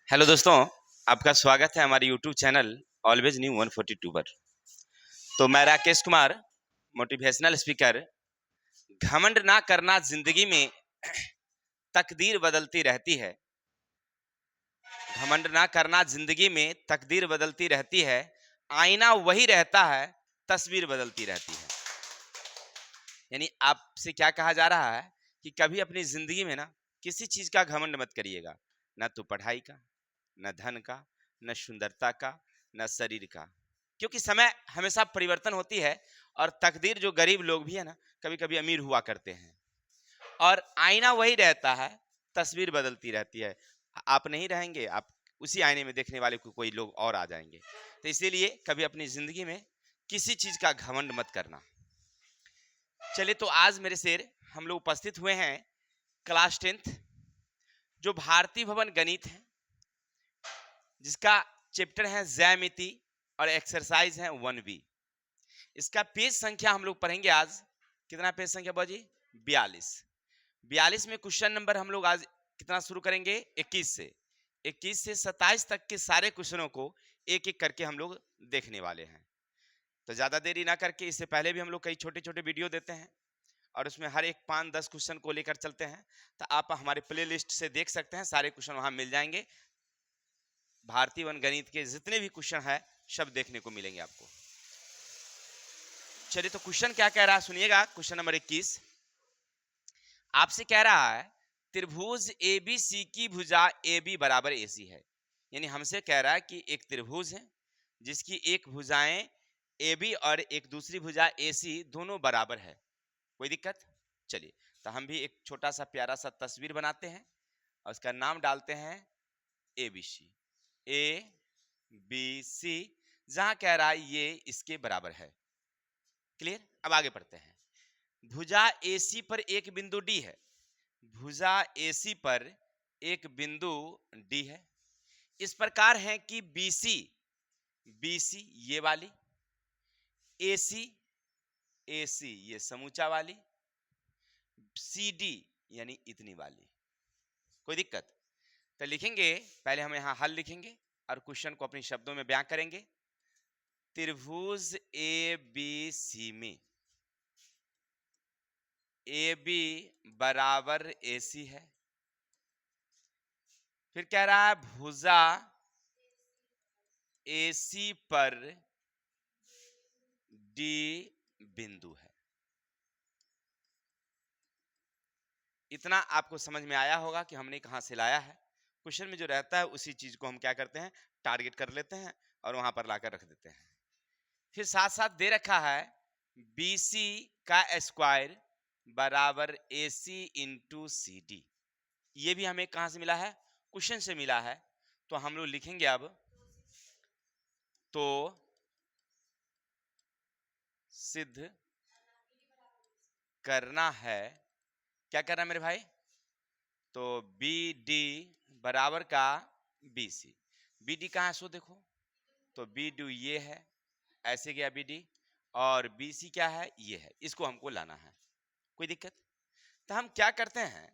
Hello दोस्तों, आपका स्वागत है हमारे यूट्यूब चैनल ऑलवेज न्यू 142 पर। तो मैं राकेश कुमार, मोटिवेशनल स्पीकर। घमंड ना करना, जिंदगी में तकदीर बदलती रहती है। घमंड ना करना, जिंदगी में तकदीर बदलती रहती है। आईना वही रहता है, तस्वीर बदलती रहती है। यानी आपसे क्या कहा जा रहा है कि कभी अपनी जिंदगी में ना किसी चीज का घमंड मत करिएगा। ना तो पढ़ाई का, न धन का, न सुंदरता का, न शरीर का। क्योंकि समय हमेशा परिवर्तन होती है और तकदीर, जो गरीब लोग भी है ना, कभी कभी अमीर हुआ करते हैं। और आईना वही रहता है, तस्वीर बदलती रहती है। आप नहीं रहेंगे, आप उसी आईने में देखने वाले को कोई लोग और आ जाएंगे। तो इसीलिए कभी अपनी जिंदगी में किसी चीज का घमंड मत करना। चलिए, तो आज मेरे शेर हम लोग उपस्थित हुए हैं क्लास 10th, जो भारतीय भवन गणित है, जिसका चैप्टर है ज्यामिति और एक्सरसाइज है 1B। इसका पेज संख्या हम लोग पढ़ेंगे आज। कितना पेज संख्या बाजी? 42। 42 में क्वेश्चन नंबर हम लोग आज कितना शुरू करेंगे? 21 से। 21 से 27 तक के सारे क्वेश्चनों को एक एक करके हम लोग देखने वाले हैं। तो ज्यादा देरी ना करके, इससे पहले भी हम लोग कई छोटे छोटे वीडियो देते हैं और उसमें हर एक 5-10 क्वेश्चन को लेकर चलते हैं। तो आप हमारे प्ले लिस्ट से देख सकते हैं, सारे क्वेश्चन वहां मिल जाएंगे। भारतीय वन गणित के जितने भी क्वेश्चन है सब देखने को मिलेंगे आपको। चलिए, तो क्वेश्चन क्या कह रहा है सुनिएगा। क्वेश्चन नंबर 21 आपसे कह रहा है त्रिभुज एबीसी की भुजा AB बराबर AC है। यानी हमसे कह रहा है कि एक त्रिभुज है जिसकी एक भुजाएं AB और एक दूसरी भुजा AC दोनों बराबर है। कोई दिक्कत? चलिए, तो हम भी एक छोटा सा प्यारा सा तस्वीर बनाते हैं और उसका नाम डालते हैं ABC। ABC जहां कह रहा है ये इसके बराबर है। क्लियर? अब आगे बढ़ते हैं। भुजा AC पर एक बिंदु D है। भुजा AC पर एक बिंदु D है। इस प्रकार है कि BC ये वाली, AC ये समूचा वाली, CD यानी इतनी वाली। कोई दिक्कत? तो लिखेंगे, पहले हम यहां हल लिखेंगे और क्वेश्चन को अपने शब्दों में बयां करेंगे। त्रिभुज ABC में AB बराबर AC है। फिर कह रहा है भुजा AC पर D बिंदु है। इतना आपको समझ में आया होगा कि हमने कहां से लाया है। क्वेश्चन में जो रहता है उसी चीज को हम क्या करते हैं, टारगेट कर लेते हैं और वहां पर लाकर रख देते हैं। फिर साथ साथ दे रखा है BC का स्क्वायर बराबर AC इंटू CD। ये भी हमें कहां से मिला है? क्वेश्चन से मिला है। तो हम लोग लिखेंगे अब, तो सिद्ध करना है। क्या करना है मेरे भाई? तो BD बराबर का BC। BD कहाँ है सो देखो, तो BD ये है, ऐसे गया BD, और BC क्या है? ये है। इसको हमको लाना है। कोई दिक्कत? तो हम क्या करते हैं,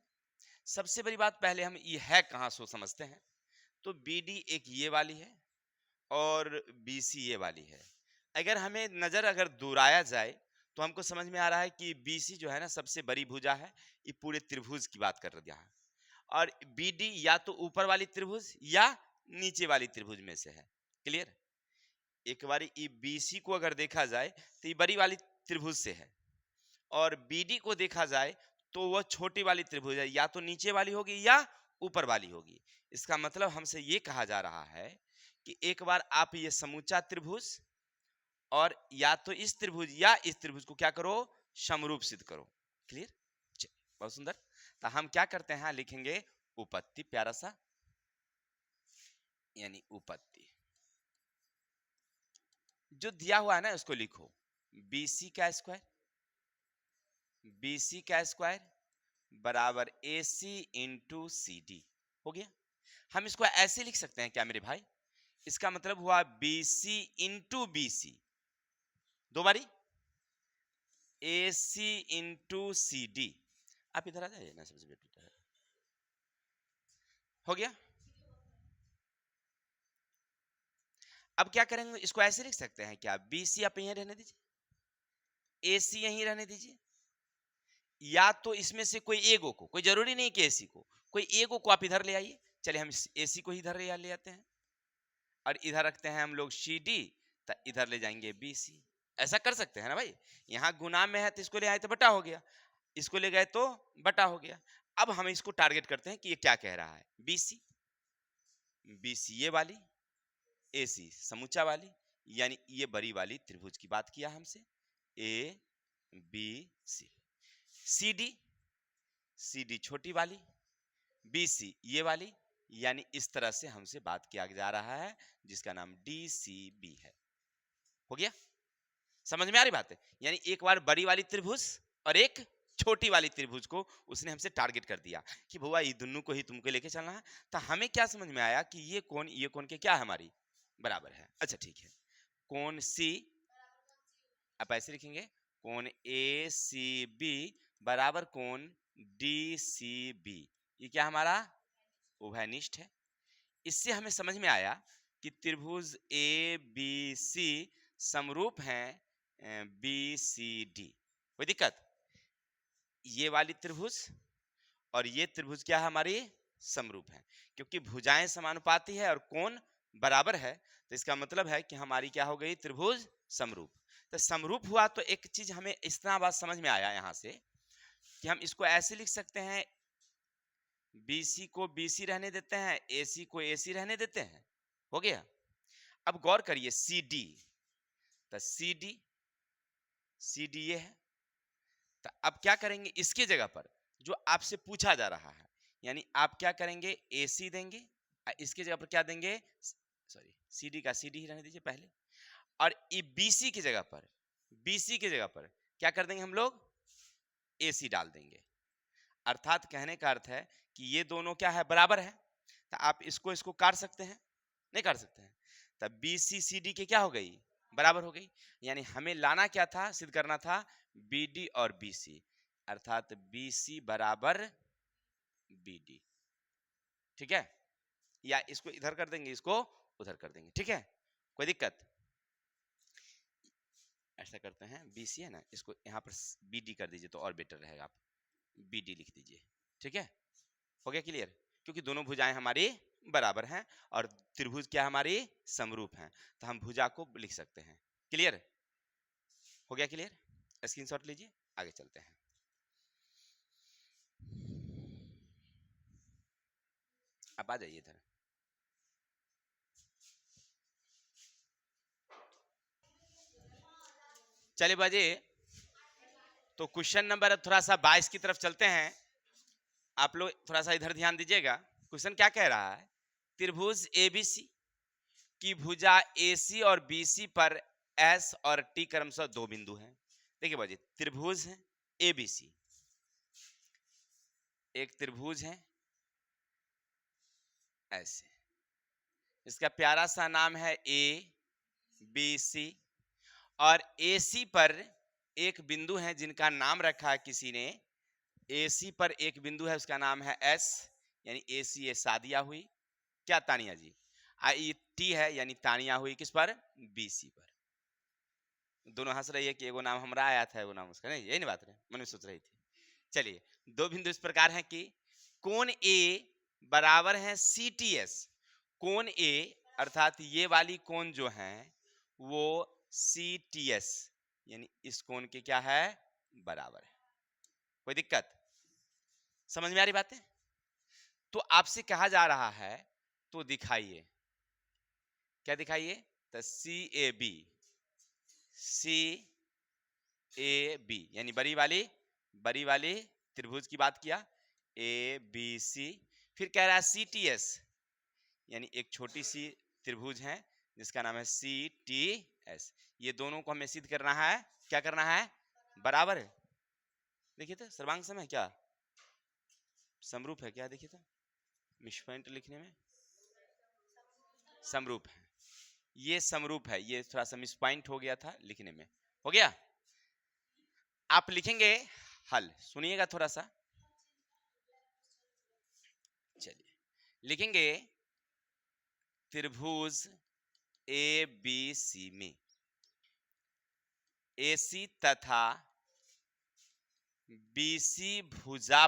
सबसे बड़ी बात पहले हम ये है कहाँ सो समझते हैं। तो BD एक ये वाली है और BC ये वाली है। अगर हमें नजर अगर दोहराया जाए तो हमको समझ में आ रहा है कि BC जो है ना सबसे बड़ी भुजा है। ये पूरे त्रिभुज की बात कर रहा है और BD या तो ऊपर वाली त्रिभुज या नीचे वाली त्रिभुज में से है। क्लियर? एक बारी ये BC को अगर देखा जाए तो ये बड़ी वाली त्रिभुज से है और BD को देखा जाए तो वह छोटी वाली त्रिभुज है, या तो नीचे वाली होगी या ऊपर वाली होगी। इसका मतलब हमसे ये कहा जा रहा है कि एक बार आप ये समूचा त्रिभुज और या तो इस त्रिभुज या इस त्रिभुज को क्या करो, समरूप सिद्ध करो। क्लियर? बहुत सुंदर। तो हम क्या करते हैं, लिखेंगे उपपत्ति प्यारा सा, यानी उपपत्ति जो दिया हुआ है ना उसको लिखो। BC का स्क्वायर बराबर AC इंटू CD हो गया। हम इसको ऐसे लिख सकते हैं क्या मेरे भाई? इसका मतलब हुआ BC इंटू BC, दो बारी AC इंटू CD। आप इधर आ जाइए ना, सबसे बेटर हो गया। अब क्या करेंगे, इसको ऐसे लिख सकते हैं क्या, BC आप यहीं रहने दीजिए, AC यहीं रहने दीजिए, या तो इसमें से कोई एगो को, कोई जरूरी नहीं कि AC को, कोई एगो को आप इधर ले आइए। चलिए हम AC को इधर ले आते हैं और इधर रखते हैं हम लोग CD, तो इधर ले जाएंगे BC। ऐसा कर सकते हैं ना भाई, यहाँ गुना में है तो इसको ले आए तो बटा हो गया, इसको ले गए तो बटा हो गया। अब हम इसको टारगेट करते हैं कि ये क्या कह रहा है, BC ये वाली, AC समूचा वाली, यानी ये बड़ी वाली त्रिभुज की बात किया हमसे, ABC। CD छोटी वाली, BC ये वाली, यानी इस तरह से हमसे बात किया जा रहा है, जिसका नाम DCB है। हो गया, समझ में आ रही बात है? यानी एक बार बड़ी वाली त्रिभुज और एक छोटी वाली त्रिभुज को उसने हमसे टारगेट कर दिया कि भैया ये दोनों को ही तुमको लेके चलना है। तो हमें क्या समझ में आया कि ये कोण के क्या है, हमारी बराबर है। अच्छा ठीक है, कोण C आप ऐसे लिखेंगे, कोण ACB बराबर कोण DCB, ये क्या हमारा उभयनिष्ठ है। इससे हमें समझ में आया कि त्रिभुज ABC समरूप हैं BCD। कोई दिक्कत? ये वाली त्रिभुज और ये त्रिभुज क्या है, हमारी समरूप है, क्योंकि भुजाएं समानुपाती है और कोण बराबर है, तो इसका मतलब है कि हमारी क्या हो गई, त्रिभुज समरूप। तो समरूप हुआ तो एक चीज हमें इस तरह बात समझ में आया यहां से कि हम इसको ऐसे लिख सकते हैं, BC को BC रहने देते हैं, AC को AC रहने देते हैं। हो गया। अब गौर करिए CD, तो CD ये है, तो अब क्या करेंगे, इसकी जगह पर जो आपसे पूछा जा रहा है, यानी आप क्या करेंगे, AC देंगे, इसकी जगह पर क्या देंगे, सॉरी CD का CD ही रहने दीजिए पहले, और BC की जगह पर, BC की जगह पर क्या कर देंगे हम लोग, AC डाल देंगे। अर्थात कहने का अर्थ है कि ये दोनों क्या है, बराबर है, तो आप इसको काट सकते हैं, नहीं काट सकते हैं, तब BC CD के क्या हो गई, बराबर हो गई। यानी हमें लाना क्या था, सिद्ध करना था BD और BC, अर्थात BC बराबर BD। ठीक है, या इसको इधर कर देंगे, इसको उधर कर देंगे, ठीक है, कोई दिक्कत? ऐसा करते हैं, BC है ना, इसको यहाँ पर BD कर दीजिए तो और बेटर रहेगा, आप BD लिख दीजिए। ठीक है, हो गया क्लियर? क्योंकि दोनों भुजाएं हमारी बराबर हैं और त्रिभुज क्या हमारी समरूप हैं, तो हम भुजा को लिख सकते हैं। क्लियर? हो गया क्लियर? स्क्रीनशॉट लीजिए, आगे चलते हैं। आप आ जाइए इधर। चलिए बाजी, तो क्वेश्चन नंबर थोड़ा सा 22 की तरफ चलते हैं। आप लोग थोड़ा सा इधर ध्यान दीजिएगा। क्वेश्चन क्या कह रहा है, त्रिभुज ABC की भुजा AC और BC पर S और T क्रमशः दो बिंदु हैं। देखिए बाजी, त्रिभुज है ABC, एक त्रिभुज है ऐसे, इसका प्यारा सा नाम है ABC, और AC पर एक बिंदु है जिनका नाम रखा है किसी ने, AC पर एक बिंदु है उसका नाम है S, यानी AC ये शादिया हुई क्या तानिया जी, T है यानी तानिया हुई किस पर, BC पर। दोनों हंस रही है कि एगो नाम हमारा आया था, एगो नाम उसका, नहीं यही नहीं बात रहे, मन में सोच रही थी। चलिए, दो बिंदु इस प्रकार हैं कि कोण A बराबर है CTS, कोण A अर्थात ये वाली कोण जो है वो CTS, यानी इस कोण के क्या है, बराबर है। कोई दिक्कत? समझ में आ रही बातें? तो आपसे कहा जा रहा है, तो दिखाइए, क्या दिखाइए, तो CAB यानी बड़ी वाली त्रिभुज की बात किया, ABC, फिर कह रहा है CTS यानी एक छोटी सी त्रिभुज है जिसका नाम है CTS। ये दोनों को हमें सिद्ध करना है, क्या करना है, बराबर है। देखिए तो सर्वांग सम है क्या, समरूप है क्या, देखिए तो मिस पॉइंट लिखने में समरूप है, ये समरूप है, ये थोड़ा सा मिस पॉइंट हो गया था लिखने में। हो गया, आप लिखेंगे हल, सुनिएगा थोड़ा सा, चलिए लिखेंगे त्रिभुज ए बी सी में AC तथा BC भुजा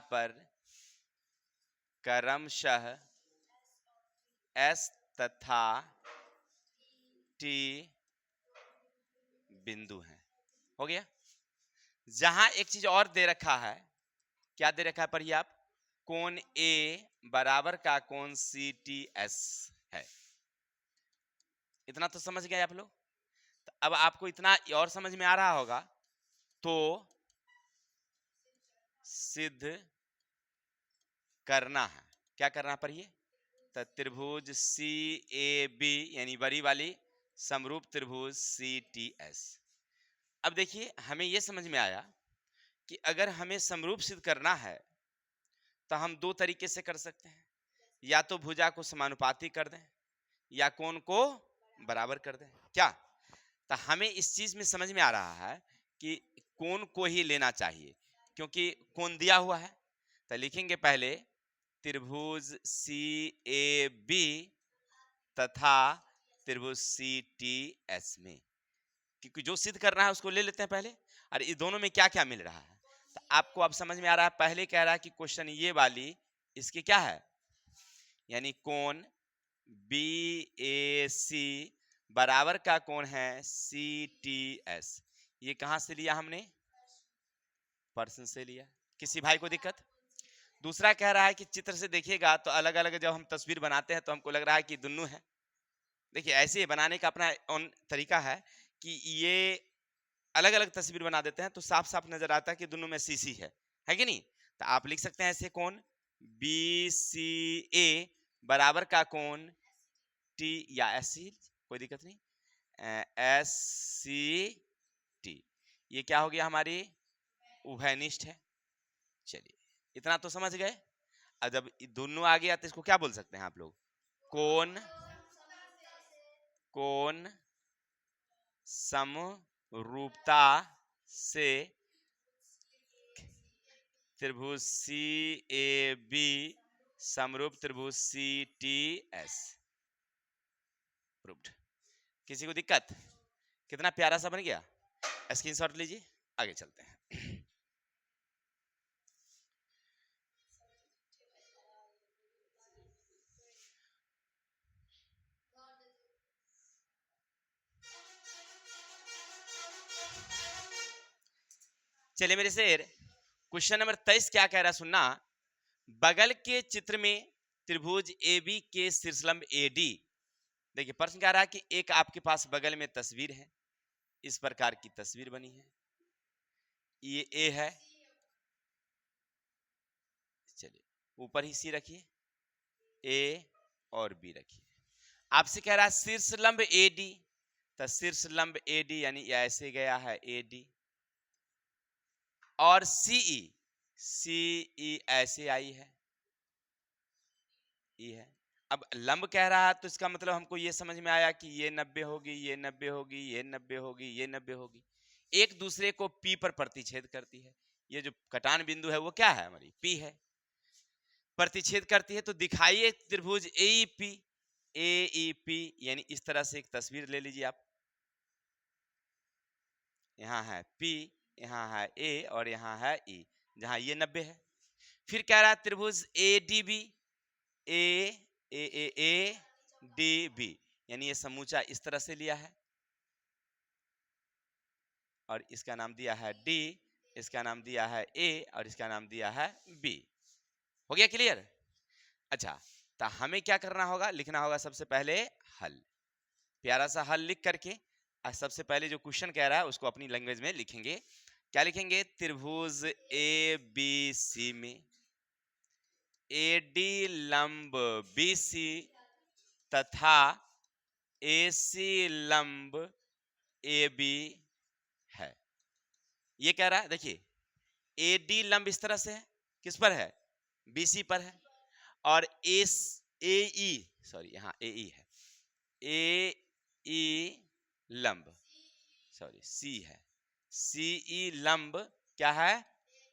पर क्रमशः S तथा T बिंदु हैं। हो गया। जहां एक चीज और दे रखा है, क्या दे रखा है पढ़िए आप, कोण A बराबर का कोण CTS है। इतना तो समझ गए आप लोग। तो अब आपको इतना और समझ में आ रहा होगा, तो सिद्ध करना है। क्या करना पड़िए, तो त्रिभुज CAB यानी बड़ी वाली समरूप त्रिभुज CTS। अब देखिए हमें यह समझ में आया कि अगर हमें समरूप सिद्ध करना है तो हम दो तरीके से कर सकते हैं, या तो भुजा को समानुपाती कर दें या कोण को बराबर कर दें। क्या, तो हमें इस चीज में समझ में आ रहा है कि कोण को ही लेना चाहिए, क्योंकि कोण दिया हुआ है। तो लिखेंगे पहले त्रिभुज CAB तथा त्रिभुज CTS में, क्योंकि जो सिद्ध करना है उसको ले लेते हैं पहले। और इस दोनों में क्या क्या मिल रहा है, तो आपको अब समझ में आ रहा है। पहले कह रहा है कि क्वेश्चन ये वाली इसकी क्या है, यानी कोण BAC बराबर का कोण है CTS। ये कहां से लिया हमने, पर्सन से लिया। किसी भाई को दिक्कत? दूसरा कह रहा है कि चित्र से देखिएगा तो अलग अलग जब हम तस्वीर बनाते हैं तो हमको लग रहा है कि दोनों है। देखिए ऐसे बनाने का अपना तरीका है कि ये अलग अलग तस्वीर बना देते हैं तो साफ साफ नजर आता है कि दोनों में CC है कि नहीं। तो आप लिख सकते हैं ऐसे, कोण BCA बराबर का कोण T या SC, कोई दिक्कत नहीं, SCT। ये क्या हो गया, हमारी उभयनिष्ठ है। चलिए इतना तो समझ गए। अब जब दोनों आ गया तो इसको क्या बोल सकते हैं आप लोग, कोण समरूपता से त्रिभुज CAB समरूप त्रिभुज CTS प्रूव्ड। किसी को दिक्कत? कितना प्यारा सा बन गया, स्क्रीनशॉट लीजिए, आगे चलते हैं। चलिए मेरे शेर, क्वेश्चन नंबर 23 क्या कह रहा है सुनना। बगल के चित्र में त्रिभुज AB के शीर्षलंब AD, देखिए प्रश्न कह रहा है कि एक आपके पास बगल में तस्वीर है, इस प्रकार की तस्वीर बनी है, ये A है। चलिए ऊपर ही C रखिए, A और B रखिए। आपसे कह रहा है शीर्षलंब AD, तो शीर्षलंब AD यानी ऐसे गया है AD, और CE ऐसे आई है, E है। अब लंब कह रहा है तो इसका मतलब हमको ये समझ में आया कि ये 90 होगी, ये 90 होगी, ये 90 होगी, ये 90 होगी, एक दूसरे को P पर प्रतिच्छेद करती है। ये जो कटान बिंदु है वो क्या है, हमारी P है, प्रतिच्छेद करती है। तो दिखाइए त्रिभुज AEP यानी इस तरह से एक तस्वीर ले लीजिए आप। यहाँ है P, यहाँ है A और यहाँ है E, जहां ये 90 है। फिर कह रहा है त्रिभुज ADB, ADB यानी ये समूचा इस तरह से लिया है, और इसका नाम दिया है D, इसका नाम दिया है A और इसका नाम दिया है B। हो गया क्लियर? अच्छा, तो हमें क्या करना होगा, लिखना होगा सबसे पहले हल। प्यारा सा हल लिख करके सबसे पहले जो क्वेश्चन कह रहा है उसको अपनी लैंग्वेज में लिखेंगे। क्या लिखेंगे, त्रिभुज ABC में AD लंब BC तथा AC लंब AB है। ये कह रहा है, देखिए AD लंब इस तरह से है, किस पर है, BC पर है, और AE सॉरी यहाँ AE है, AE लंब सॉरी C है, CE लंब क्या है,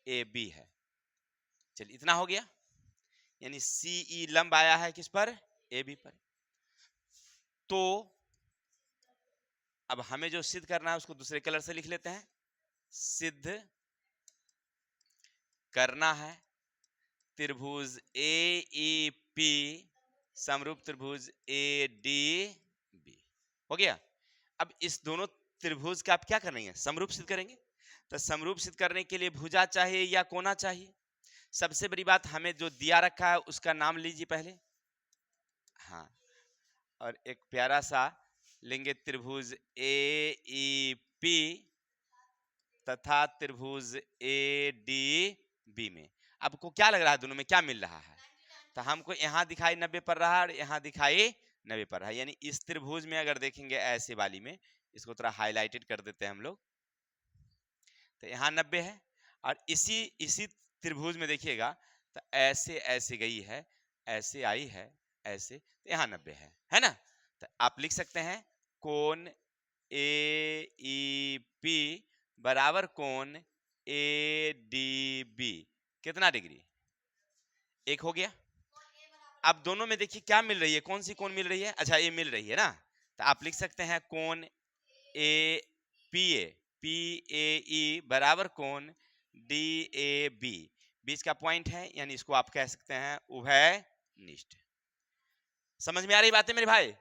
AB है। चलिए इतना हो गया, यानी CE लंब आया है किस पर, AB पर। तो अब हमें जो सिद्ध करना है उसको दूसरे कलर से लिख लेते हैं। सिद्ध करना है त्रिभुज ए ई पी समरूप त्रिभुज ए डी बी। हो गया। अब इस दोनों त्रिभुज का आप क्या करेंगे? समरूप सिद्ध करेंगे। तो समरूप सिद्ध करने के लिए भुजा चाहिए या कोना चाहिए? सबसे बड़ी बात, हमें जो दिया रखा है उसका नाम लीजिए पहले। हाँ, और एक प्यारा सा लेंगे त्रिभुज ए ई पी तथा त्रिभुज ए डी बी में आपको क्या लग रहा है दोनों में क्या मिल रहा है? तो हमको यहाँ दिखाई 90 पर रहा है और यहाँ दिखाई 90 पर रहा है। यानी इस त्रिभुज में अगर देखेंगे ऐसे वाली में, इसको थोड़ा हाईलाइटेड कर देते हैं हम लोग, तो यहाँ 90 है। और इसी त्रिभुज में देखिएगा तो ऐसे ऐसे गई है, ऐसे आई है, ऐसे, तो यहाँ 90 है ना? तो आप लिख सकते हैं कोण ए ई पी बराबर कोण ए डी बी कितना डिग्री? 1 हो गया। अब दोनों में देखिए क्या मिल रही है, कौन सी कोण मिल रही है? अच्छा, ये मिल रही है ना, तो आप लिख सकते हैं कोण ए पी ए ई बराबर कोण डी ए बी, बीच का पॉइंट है, यानी इसको आप कह सकते हैं उभयनिष्ठ। समझ में आ रही बातें मेरे भाई?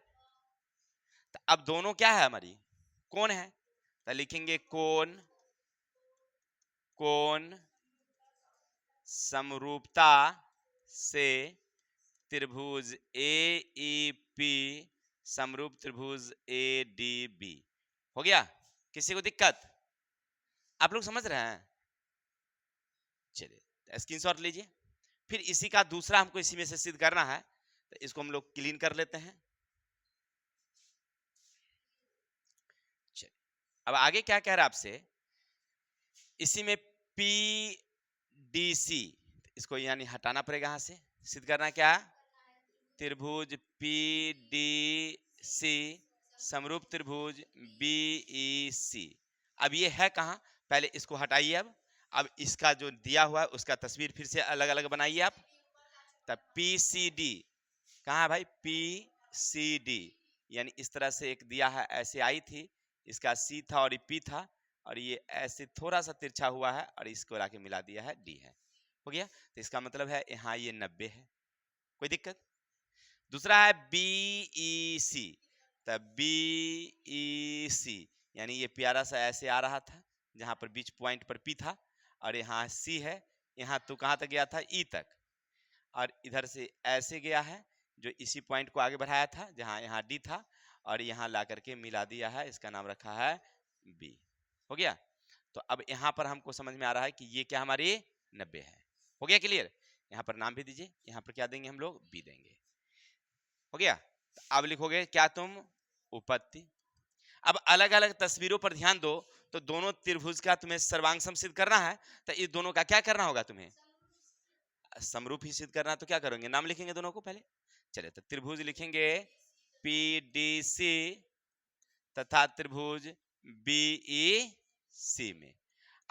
तो अब दोनों क्या है? हमारी कोण है, तो लिखेंगे कोण समरूपता से त्रिभुज ए ई पी समरूप त्रिभुज ए डी बी। हो गया? किसी को दिक्कत? आप लोग समझ रहे हैं? चलिए स्क्रीनशॉट लीजिए। फिर इसी का दूसरा हमको इसी में से सिद्ध करना है, तो इसको हम लोग क्लीन कर लेते हैं। चलिए अब आगे क्या कह रहा है आपसे, इसी में पी डी सी, इसको यानी हटाना पड़ेगा यहां से। सिद्ध करना क्या? त्रिभुज पी डी सी समरूप त्रिभुज बी ई सी। अब ये है कहां? पहले इसको हटाइए। अब इसका जो दिया हुआ है उसका तस्वीर फिर से अलग अलग बनाइए आप। तब पी सी डी कहाँ है भाई? पी सी डी, यानी इस तरह से एक दिया है, ऐसे आई थी, इसका सी था और ये पी था, और ये ऐसे थोड़ा सा तिरछा हुआ है और इसको लाके मिला दिया है, डी है। हो गया? तो इसका मतलब है यहाँ ये 90 है। कोई दिक्कत? दूसरा है बी ई सी, तब बी ई सी यानी ये प्यारा सा ऐसे आ रहा था, जहां पर बीच पॉइंट पर पी था, और यहाँ सी है, यहाँ तो कहां तक गया था? ई तक, और इधर से ऐसे गया है जो इसी पॉइंट को आगे बढ़ाया था, जहां यहाँ डी था, और यहाँ ला करके मिला दिया है, इसका नाम रखा है बी। हो गया? तो अब यहाँ पर हमको समझ में आ रहा है कि ये क्या हमारी 90 है। हो गया क्लियर? यहाँ पर नाम भी दीजिए, यहाँ पर क्या देंगे हम लोग? बी देंगे। हो गया? अब लिखोगे क्या तुम? उपपत्ति। अब अलग अलग तस्वीरों पर ध्यान दो, तो दोनों त्रिभुज का तुम्हें सर्वांग सम सिद्ध करना है, तो इस दोनों का क्या करना होगा? तुम्हें समरूप ही सिद्ध करना। तो क्या करोगे? नाम लिखेंगे दोनों को पहले। चलिए, तो त्रिभुज लिखेंगे पी डी सी तथा त्रिभुज बी ई सी में।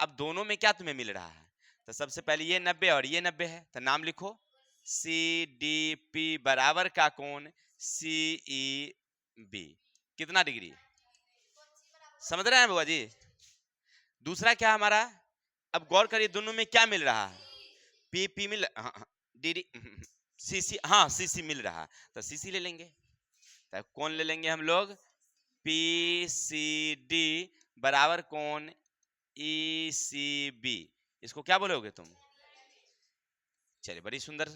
अब दोनों में क्या तुम्हें मिल रहा है? तो सबसे पहले ये 90 और ये 90 है, तो नाम लिखो सी डी पी बराबर का कोण सी ई बी कितना डिग्री? समझ रहे हैं बुआ जी? दूसरा क्या हमारा? अब गौर करिए दोनों में क्या मिल रहा है? पी पी मिल, हाँ, डी डी सी सी, हाँ सी सी मिल रहा है, तो सी सी ले लेंगे। तो कौन ले लेंगे हम लोग? पी सी डी बराबर कोण ई सी बी। इसको क्या बोलोगे तुम? चलिए, बड़ी सुंदर।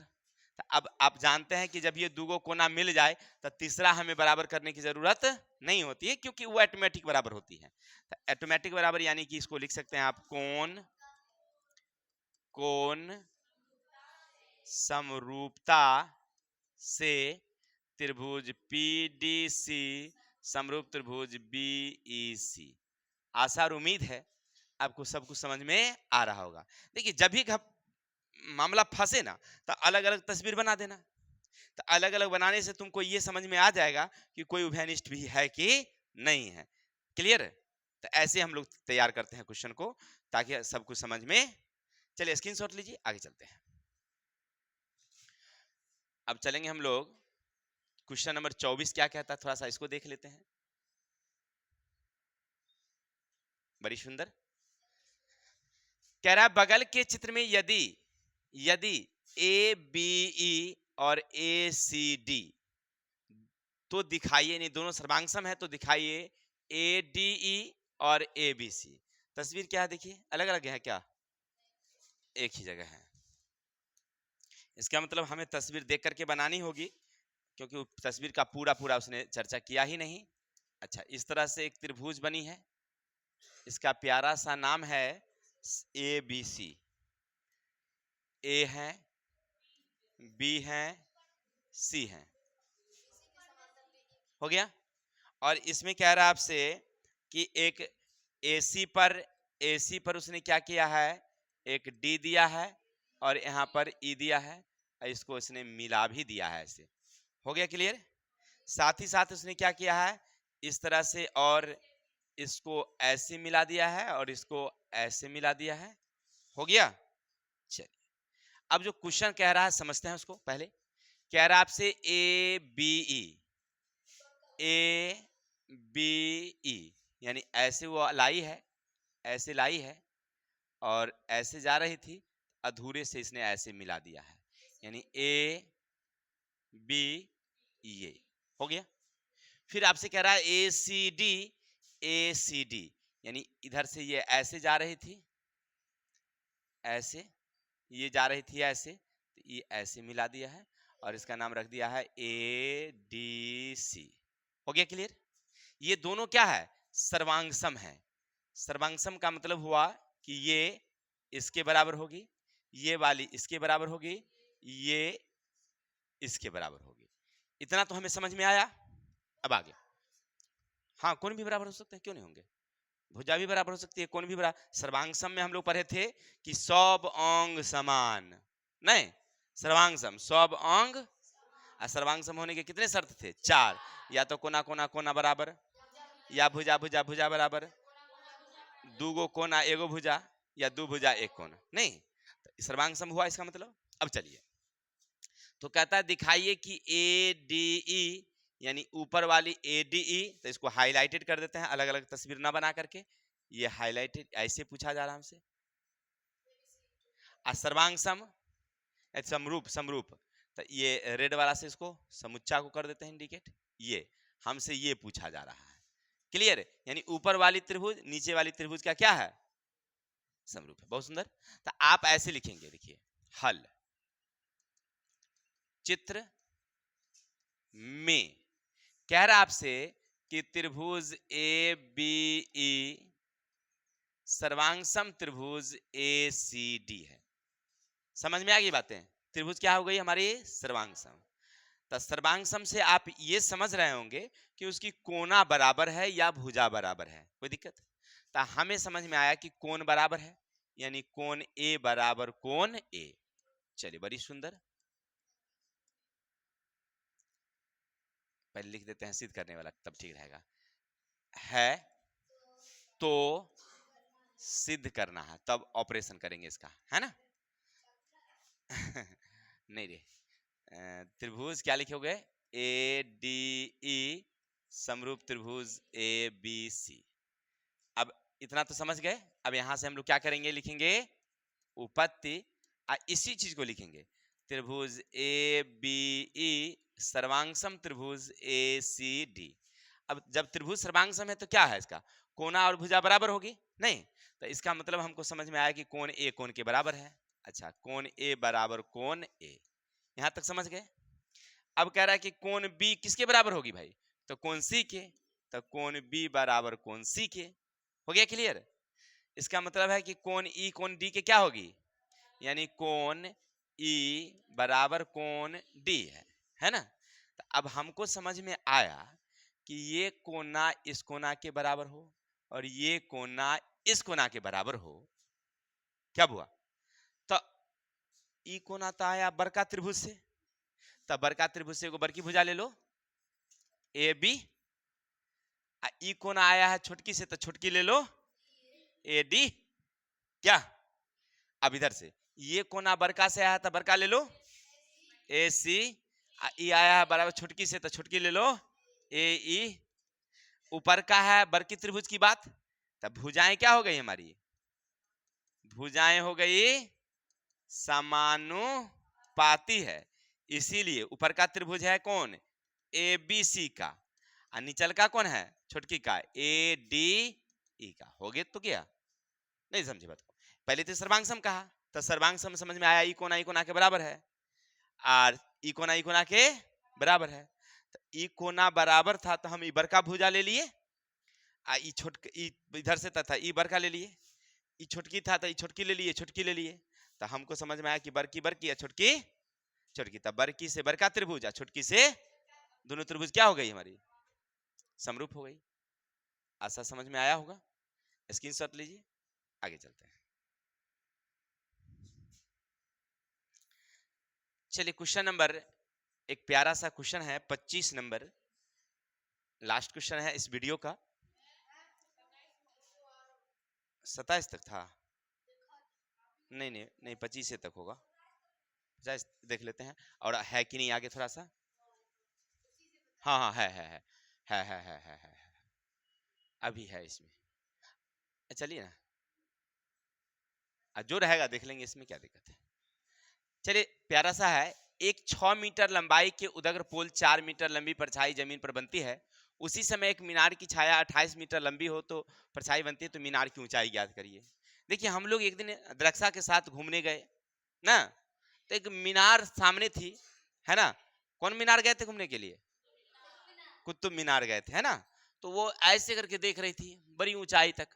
तो अब आप जानते हैं कि जब ये दो कोना मिल जाए तो तीसरा हमें बराबर करने की जरूरत नहीं होती है, क्योंकि वो ऑटोमेटिक बराबर होती है। तो ऑटोमेटिक बराबर यानी कि इसको लिख सकते हैं आप कोण समरूपता से त्रिभुज पीडीसी समरूप त्रिभुज बीईसी। आशा और उम्मीद है आपको सब कुछ समझ में आ रहा होगा। देखिए, जब भी मामला फंसे ना, तो अलग अलग तस्वीर बना देना। तो अलग अलग बनाने से तुमको ये समझ में आ जाएगा कि कोई उभयनिष्ठ भी है कि नहीं है। क्लियर? तो ऐसे हम लोग तैयार करते हैं क्वेश्चन को, ताकि सब कुछ समझ में। चलिए स्क्रीनशॉट लीजिए, आगे चलते हैं। अब चलेंगे हम लोग क्वेश्चन नंबर 24 क्या कहता है, थोड़ा सा इसको देख लेते हैं। बड़ी सुंदर कह रहा है, बगल के चित्र में यदि यदि ए बी ई और ए सी डी तो दिखाइए, नहीं दोनों सर्वांगसम है तो दिखाइए ए डी ई और ए बी सी। तस्वीर क्या है देखिए, अलग अलग है क्या, एक ही जगह है। इसका मतलब हमें तस्वीर देख करके बनानी होगी, क्योंकि तस्वीर का पूरा पूरा उसने चर्चा किया ही नहीं। अच्छा, इस तरह से एक त्रिभुज बनी है, इसका प्यारा सा नाम है ए बी सी। ए है, बी है, सी है, हो गया। और इसमें कह रहा है आपसे कि एक एसी पर उसने क्या किया है, एक डी दिया है और यहाँ पर ई दिया है, और इसको इसने मिला भी दिया है, ऐसे हो गया क्लियर। साथ ही साथ उसने क्या किया है, इस तरह से, और इसको ऐसे मिला दिया है और इसको ऐसे मिला दिया है, हो गया। चलिए, अब जो क्वेश्चन कह रहा है समझते हैं उसको। पहले कह रहा है आपसे ए बी ई, यानी ऐसे वो लाई है, ऐसे लाई है और ऐसे जा रही थी, अधूरे से इसने ऐसे मिला दिया है, यानी ए बी ये हो गया। फिर आपसे कह रहा है ए सी डी, यानी इधर से ये ऐसे जा रही थी, ऐसे ये जा रही थी ऐसे, तो ये ऐसे मिला दिया है और इसका नाम रख दिया है ए डी सी, हो गया क्लियर। ये दोनों क्या है, सर्वांगसम है। सर्वांगसम का मतलब हुआ कि ये इसके बराबर होगी, ये वाली इसके बराबर होगी, ये इसके बराबर होगी। इतना तो हमें समझ में आया। अब आगे, हाँ कौन भी बराबर हो सकते हैं, क्यों नहीं होंगे, भुजा भी बराबर हो सकती है, कौन भी बराबर। सर्वांगसम में हम लोग पढ़े थे कि सब अंग समान, नहीं सर्वांगसम सब अंग, और सर्वांगसम होने के कितने शर्त थे, 4, या तो कोना कोना कोना बराबर, या भुजा भुजा भुजा बराबर, दूगो कोना एगो भुजा, या दो भुजा एक कोना, नहीं तो सर्वांगसम हुआ इसका मतलब। अब चलिए, तो कहता है दिखाइए कि ए डी ई, यानी ऊपर वाली ए डी ई, तो इसको हाईलाइटेड कर देते हैं, अलग अलग तस्वीर ना बना करके, ये हाईलाइटेड ऐसे पूछा जा रहा हमसे। सर्वांगसम समरूप, समरूप, तो ये रेड वाला से इसको समुच्चा को कर देते हैं इंडिकेट, ये हमसे ये पूछा जा रहा है, क्लियर। यानी ऊपर वाली त्रिभुज नीचे वाली त्रिभुज का क्या है, समरूप है। बहुत सुंदर। तो आप ऐसे लिखेंगे, देखिए हल, चित्र में कह रहा आपसे कि त्रिभुज ए बी ई सर्वांगसम त्रिभुज ए सी डी है। समझ में आ गई बातें, त्रिभुज क्या हो गई हमारी, सर्वांगसम। तो सर्वांगसम से आप ये समझ रहे होंगे कि उसकी कोना बराबर है या भुजा बराबर है, कोई दिक्कत। तो हमें समझ में आया कि कोण बराबर है, यानी कोण ए बराबर कोण ए। चलिए, बड़ी सुंदर, पहले लिख देते हैं सिद्ध करने वाला, तब ठीक रहेगा। है तो सिद्ध करना है, तब ऑपरेशन करेंगे इसका, है ना। नहीं रे, त्रिभुज क्या लिखोगे, ए डी ई समरूप त्रिभुज ए बी सी। अब इतना तो समझ गए। अब यहां से हम लोग क्या करेंगे, लिखेंगे उपपत्ति, इसी चीज को लिखेंगे, त्रिभुज ए बी ई सर्वांगसम त्रिभुज ए सी डी। अब जब त्रिभुज सर्वांगसम है तो क्या है, इसका कोना और भुजा बराबर होगी, नहीं तो इसका मतलब हमको समझ में आया कि कोण ए कोण के बराबर है। अच्छा, कोण ए बराबर कोण ए, यहां तक समझ गए। अब कह रहा है कि कोण बी किसके बराबर होगी भाई, तो कोण सी के, तो कोण बी बराबर कोण सी के, हो गया क्लियर। इसका मतलब है कि कोण ई कोण डी के क्या होगी, यानी कोण ई बराबर कोण डी है ना। तो अब हमको समझ में आया कि ये कोना इस कोना के बराबर हो और ये कोना इस कोना के बराबर हो, क्या हुआ, तो ई कोना तो आया बड़का त्रिभुज से, तब बड़का त्रिभुज से एगो बड़की भुजा ले लो ए बी, ई कोना आया है छोटकी से, तो छोटकी ले लो ए डी, क्या। अब इधर से ये कोना बड़का से आया था, बड़का ले लो ए सी, ई आया है बराबर छुटकी से, तो छुटकी ले लो, ए ई। ऊपर का है बरकी त्रिभुज की बात, तब भुजाएं क्या हो गई हमारी, भुजाएं हो गई समानुपाती है, इसीलिए ऊपर का त्रिभुज है कौन, ए बी सी का, और निचल का कौन है, छुटकी का, ए डी ई का। हो गया तो क्या, नहीं समझे बात को। पहले तो सर्वांग सम कहा, तो सर्वांग सम समझ में आया, ई कोना के बराबर है, और ई कोना के बराबर है। तो ई कोना बराबर था तो हम ई बर का भुजा ले लिए, आ ई छोट ई इधर से था ई बर का ले लिए, ई छुटकी था तो ई छुटकी ले लिए, छुटकी ले लिए। तो हमको समझ में आया कि बरकी बरकी या छुटकी छुटकी, तब बरकी से बरका त्रिभुज, छुटकी से दोनों त्रिभुज क्या हो गई हमारी, समरूप हो गई। आशा समझ में आया होगा, स्क्रीनशॉट लीजिए, आगे चलते हैं। चलिए क्वेश्चन नंबर, एक प्यारा सा क्वेश्चन है 25 नंबर, लास्ट क्वेश्चन है इस वीडियो का। 27 तक था, नहीं 25 तक होगा, 50 देख लेते हैं, और है कि नहीं आगे थोड़ा सा। हाँ है, अभी है इसमें, चलिए ना, जो रहेगा देख लेंगे, इसमें क्या दिक्कत है। चलिए प्यारा सा है, एक 6 मीटर लंबाई के उदग्र पोल 4 मीटर लंबी परछाई जमीन पर बनती है, उसी समय एक मीनार की छाया 28 मीटर लंबी हो तो परछाई बनती है, तो मीनार की ऊंचाई ज्ञात करिए। देखिए हम लोग एक दिन द्रक्षा के साथ घूमने गए ना, तो एक मीनार सामने थी, है ना, कौन मीनार गए थे घूमने के लिए, कुतुब मीनार गए थे, है ना। तो वो ऐसे करके देख रही थी बड़ी ऊंचाई तक,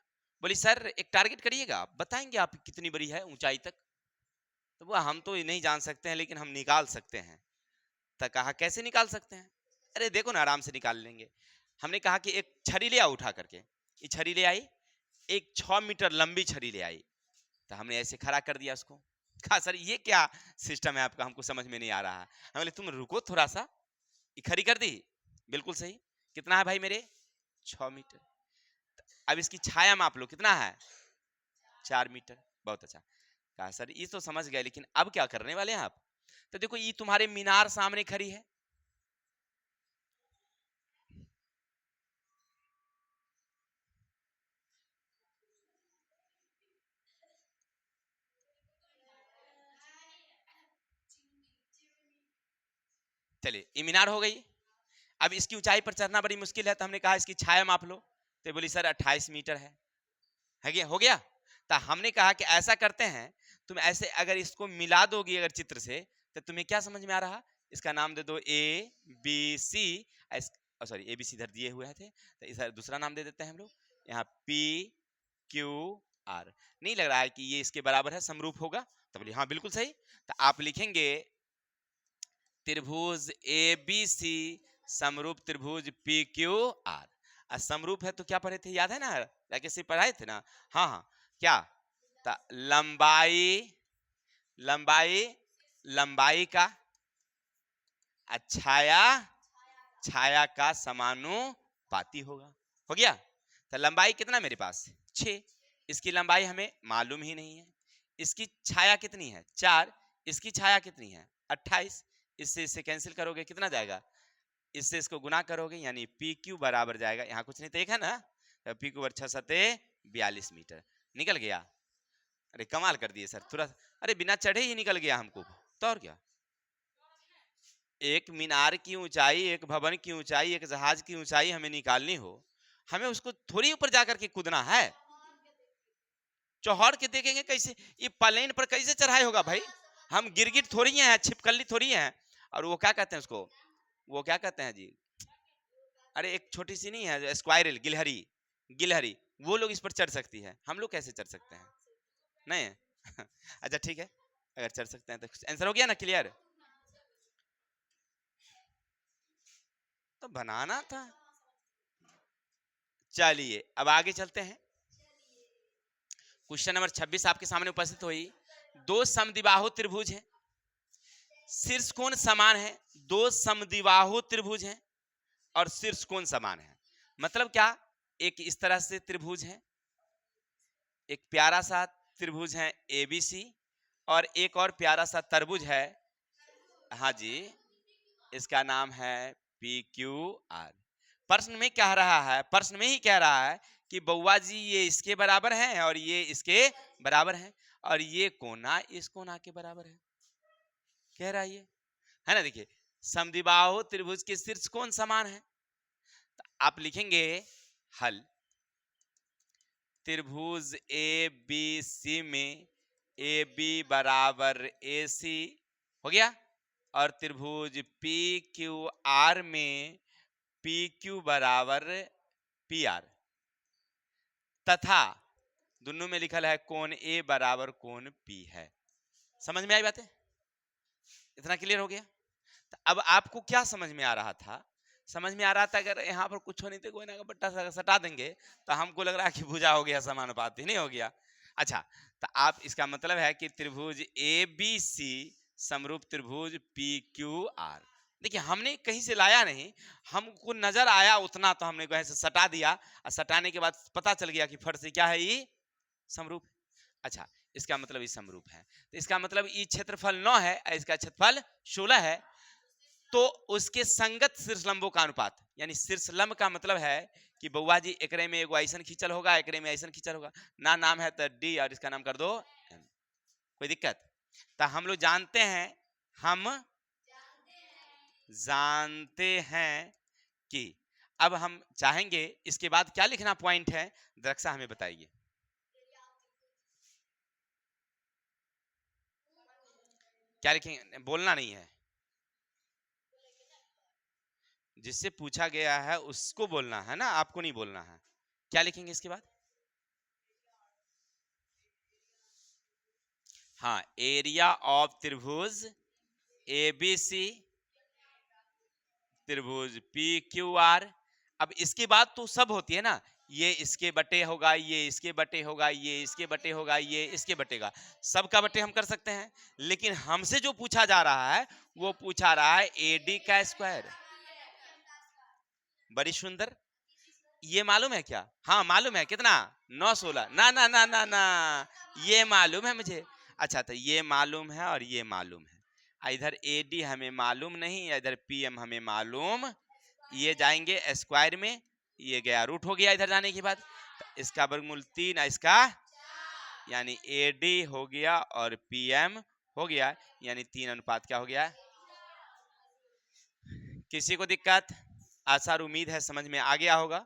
बोली सर एक टारगेट करिएगा, बताएंगे आप कितनी बड़ी है ऊंचाई तक। तो वो हम तो नहीं जान सकते हैं लेकिन हम निकाल सकते हैं। तो कहा कैसे निकाल सकते हैं, अरे देखो ना आराम से निकाल लेंगे। हमने कहा कि एक छड़ी ले आओ उठा करके, ये छड़ी ले आई, एक 6 मीटर लंबी छड़ी ले आई, तो हमने ऐसे खड़ा कर दिया उसको। कहा सर ये क्या सिस्टम है आपका, हमको समझ में नहीं आ रहा है। हम बोले तुम रुको थोड़ा सा, ये खड़ी कर दी, बिल्कुल सही, कितना है भाई मेरे 6 मीटर। अब इसकी छाया माप लो कितना है 4 मीटर, बहुत अच्छा। कहा सर ये तो समझ गए, लेकिन अब क्या करने वाले हैं आप। तो देखो ये तुम्हारे मीनार सामने खड़ी है, चलिए ये मीनार हो गई। अब इसकी ऊंचाई पर चढ़ना बड़ी मुश्किल है, तो हमने कहा इसकी छाया माप लो, तो बोली सर 28 मीटर है गया, हो गया। तो हमने कहा कि ऐसा करते हैं, तुम ऐसे अगर इसको मिला दोगी अगर चित्र से, तो तुम्हें क्या समझ में आ रहा, इसका नाम दे दो A B C, sorry A B C इधर दिए हुए थे, तो इधर दूसरा नाम दे देते हैं हम लोग, यहाँ पी क्यू आर। नहीं लग रहा है कि ये इसके बराबर है, समरूप होगा, तो बोलिए हाँ बिल्कुल सही। तो आप लिखेंगे त्रिभुज ए बी सी समरूप त्रिभुज पी क्यू आर। समरूप है तो क्या पढ़े थे, याद है ना, राकेश पढ़ाए थे ना। हाँ क्या, लंबाई लंबाई लंबाई का छाया छाया का समानुपाती होगा, हो गया। तो लंबाई कितना मेरे पास 6, इसकी लंबाई हमें मालूम ही नहीं है, इसकी छाया कितनी है 4, इसकी छाया कितनी है 28, इससे कैंसिल करोगे कितना जाएगा, इससे इसको गुना करोगे यानी पी क्यू बराबर जाएगा, यहाँ कुछ नहीं तो एक है ना, तो पी क्यू 6 सते 42 मीटर निकल गया। अरे कमाल कर दिए सर तुरंत, अरे बिना चढ़े ही निकल गया हमको, तो और क्या। एक मीनार की ऊंचाई, एक भवन की ऊंचाई, एक जहाज की ऊंचाई हमें निकालनी हो, हमें उसको थोड़ी ऊपर जाकर के कूदना है, चौहड़ के देखेंगे कैसे, ये प्लेन पर कैसे चढ़ाई होगा भाई, हम गिरगिट थोड़ी हैं, छिपकली थोड़ी हैं। और वो क्या कहते हैं उसको, वो क्या कहते हैं जी, अरे एक छोटी सी नहीं है स्क्वायरल, गिलहरी, गिलहरी, वो लोग इस पर चढ़ सकती है, हम लोग कैसे चढ़ सकते हैं, नहीं अच्छा ठीक है, अगर चढ़ सकते हैं तो आंसर हो गया ना क्लियर, तो बनाना था। चलिए अब आगे चलते हैं, क्वेश्चन नंबर 26 आपके सामने उपस्थित हुई। दो समद्विबाहु त्रिभुज हैं, शीर्ष कोण समान है, दो समद्विबाहु त्रिभुज हैं और शीर्ष कोण समान है। मतलब क्या, एक इस तरह से त्रिभुज है, एक प्यारा सा त्रिभुज है एबीसी, और एक और प्यारा सा तरबुज है, हाँ जी, इसका नाम है पी क्यू आर। प्रश्न में कह रहा है, प्रश्न में ही कह रहा है कि बउआ जी ये इसके बराबर है और ये इसके बराबर है और ये कोना इस कोना के बराबर है, कह रहा है ना। देखिए समद्विबाहु त्रिभुज के शीर्ष कोण समान है, तो आप लिखेंगे हल। त्रिभुज ए बी सी में ए बी बराबर ए सी हो गया और त्रिभुज पी क्यू आर में पी क्यू बराबर पी आर, तथा दोनों में लिखल है कोण ए बराबर कोण पी है। समझ में आई बातें? इतना क्लियर हो गया? तो अब आपको क्या समझ में आ रहा था? समझ में आ रहा था अगर यहाँ पर कुछ नहीं तो कोई ना बट्टा सटा देंगे तो हमको लग रहा है कि भुजा हो गया, समानुपाती नहीं हो गया। अच्छा, तो आप इसका मतलब है कि त्रिभुज ए बी सी समरूप त्रिभुज पी क्यू आर। देखिए हमने कहीं से लाया नहीं, हमको नजर आया उतना तो हमने कहीं से सटा दिया और सटाने के बाद पता चल गया कि फट से क्या है, ये समरूप। अच्छा, इसका मतलब ये समरूप है, तो इसका मतलब ये क्षेत्रफल 9 है, इसका क्षेत्रफल 16 है, तो उसके संगत शीर्षलंबों का अनुपात, यानी शीर्षलंब का मतलब है कि बउआ जी एकरे में एगो ऐसन खींचल होगा, एकरे में ऐसन खींचल होगा ना, नाम है तो डी और इसका नाम कर दो एम। कोई दिक्कत? तो हम लोग जानते हैं, हम जानते हैं कि अब हम चाहेंगे इसके बाद क्या लिखना पॉइंट है, दरक्षा हमें बताइए। क्या लिखेंगे? बोलना नहीं है, जिससे पूछा गया है उसको बोलना है ना, आपको नहीं बोलना है। क्या लिखेंगे इसके बाद? हाँ, एरिया ऑफ त्रिभुज एबीसी त्रिभुज पी क्यू आर। अब इसके बाद तो सब होती है ना, ये इसके बटे होगा, ये इसके बटे होगा, ये इसके बटे होगा, ये इसके बटेगा, सबका बटे हम कर सकते हैं। लेकिन हमसे जो पूछा जा रहा है वो पूछा रहा है एडी का स्क्वायर। बड़ी सुंदर, ये मालूम है क्या? हाँ मालूम है, कितना? 9 16 ना ना ना ना ना, ये मालूम है मुझे। अच्छा, तो ये मालूम है और ये मालूम है, इधर एडी हमें मालूम नहीं, इधर पीएम हमें मालूम, ये जाएंगे स्क्वायर में, ये गया रूट हो गया इधर जाने के बाद, तो इसका वर्गमूल 3 इसका, यानी एडी हो गया और पीएम हो गया, यानी 3 अनुपात क्या हो गया। किसी को दिक्कत? आशा और उम्मीद है समझ में आ गया होगा।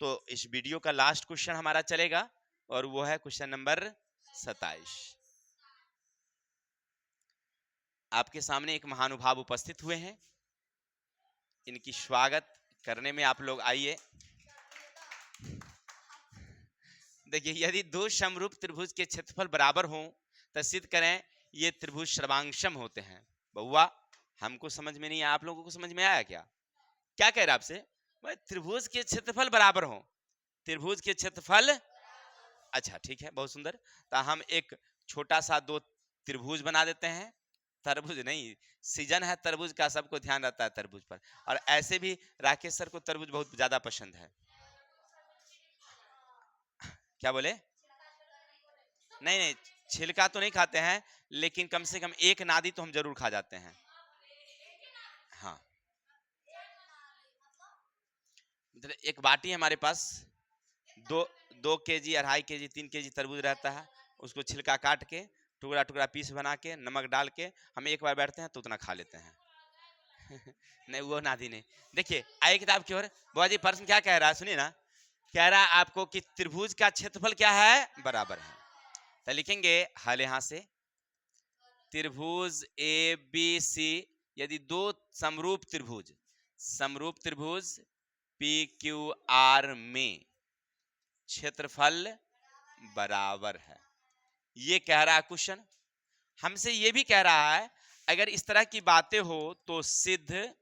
तो इस वीडियो का लास्ट क्वेश्चन हमारा चलेगा और वो है क्वेश्चन नंबर 27। आपके सामने एक महानुभाव उपस्थित हुए हैं, इनकी स्वागत करने में आप लोग आइए। देखिए, यदि दो समरूप त्रिभुज के क्षेत्रफल बराबर हों तो सिद्ध करें ये त्रिभुज सर्वांगसम होते हैं। बउआ हमको समझ में नहीं आया, आप लोगों को समझ में आया क्या? क्या कह रहा है आपसे? भाई त्रिभुज के क्षेत्रफल बराबर हो, त्रिभुज के क्षेत्रफल, अच्छा ठीक है, बहुत सुंदर। तो हम एक छोटा सा 2 त्रिभुज बना देते हैं, तरबूज नहीं, सीजन है तरबूज का, सबको ध्यान रहता है तरबूज पर, और ऐसे भी राकेश सर को तरबूज बहुत ज्यादा पसंद है। क्या बोले? नहीं नहीं, छिलका तो नहीं खाते हैं, लेकिन कम से कम एक नादी तो हम जरूर खा जाते हैं। हाँ, मतलब एक बाटी है हमारे पास, 2 केजी 2.5 केजी 3 केजी तरबूज रहता है, उसको छिलका काट के टुकड़ा टुकड़ा पीस बना के नमक डाल के हम एक बार बैठते हैं तो उतना खा लेते हैं। नहीं वो नादी नहीं। देखिए आइए किताब की ओर। बुआ जी प्रश्न क्या कह रहा है सुनिए ना, कह रहा है आपको कि त्रिभुज का क्षेत्रफल क्या है, बराबर है। तो लिखेंगे हल यहां से, त्रिभुज ए बी सी, यदि 2 समरूप त्रिभुज, समरूप त्रिभुज पी क्यू आर में क्षेत्रफल बराबर है, ये कह रहा है क्वेश्चन। हमसे ये भी कह रहा है अगर इस तरह की बातें हो तो सिद्ध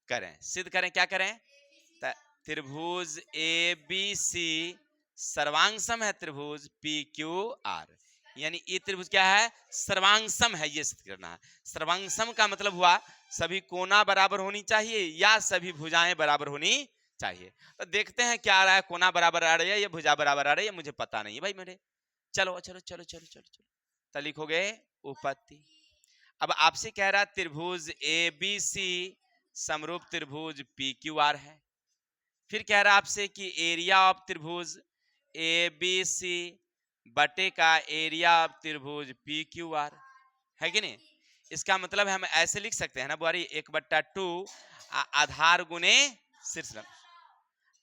करें। सिद्ध करें, क्या करें? त्रिभुज ए बी सी सर्वांगसम है त्रिभुज पी क्यू आर, यानी ये त्रिभुज क्या है, सर्वांगसम है, ये सिद्ध करना है। सर्वांगसम का मतलब हुआ सभी कोना बराबर होनी चाहिए या सभी भुजाएं बराबर होनी चाहिए। तो देखते हैं क्या आ रहा है, कोना बराबर आ रही है या भुजा बराबर आ रही है, मुझे पता नहीं है भाई मेरे। चलो चलो चलो चलो चलो चलो, तो लिखोगे उपपत्ति। अब आपसे कह रहा त्रिभुज ए बी सी समरूप त्रिभुज पी क्यू आर है। फिर कह रहा आपसे कि एरिया ऑफ त्रिभुज ए बी सी बटे का एरिया ऑफ त्रिभुज पी क्यू आर है कि नहीं। इसका मतलब है हम ऐसे लिख सकते हैं ना बुआरी, 1/2 आधार गुने शीर्ष लंब,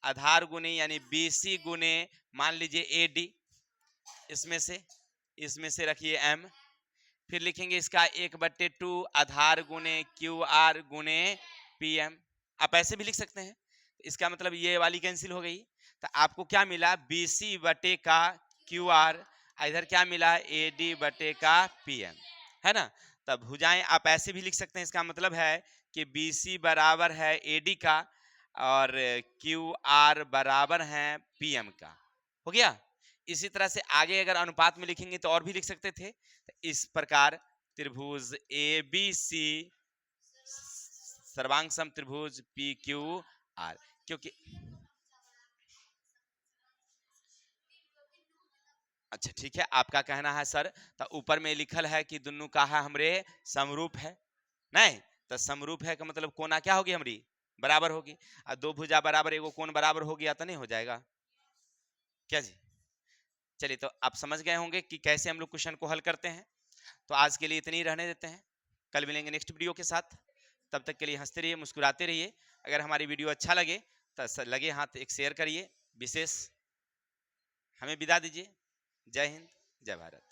आधार गुने यानी BC गुने मान लीजिए AD, इसमें से रखिए M, फिर लिखेंगे इसका 1/2 आधार गुने QR गुने PM। आप ऐसे भी लिख सकते हैं। इसका मतलब ये वाली कैंसिल हो गई, तो आपको क्या मिला BC बटे का QR, इधर क्या मिला AD बटे का PM, है ना। तब भुजाएं आप ऐसे भी लिख सकते हैं। इसका मतलब है कि BC बराबर है AD का और QR बराबर है PM का। हो गया। इसी तरह से आगे अगर अनुपात में लिखेंगे तो और भी लिख सकते थे। तो इस प्रकार त्रिभुज ABC सर्वांग सम त्रिभुज PQR, क्योंकि अच्छा ठीक है, आपका कहना है सर, तो ऊपर में लिखल है कि दोनों का है हमरे समरूप है, नहीं तो समरूप है का मतलब कोना क्या होगी हमारी बराबर होगी, और दो भुजा बराबर एगो कोण बराबर हो गया तो नहीं हो जाएगा क्या जी। चलिए, तो आप समझ गए होंगे कि कैसे हम लोग क्वेश्चन को हल करते हैं। तो आज के लिए इतनी ही रहने देते हैं, कल मिलेंगे नेक्स्ट वीडियो के साथ। तब तक के लिए हंसते रहिए, मुस्कुराते रहिए। अगर हमारी वीडियो अच्छा लगे तो लगे हाथ एक शेयर करिए। विशेष हमें विदा दीजिए। जय हिंद, जय भारत।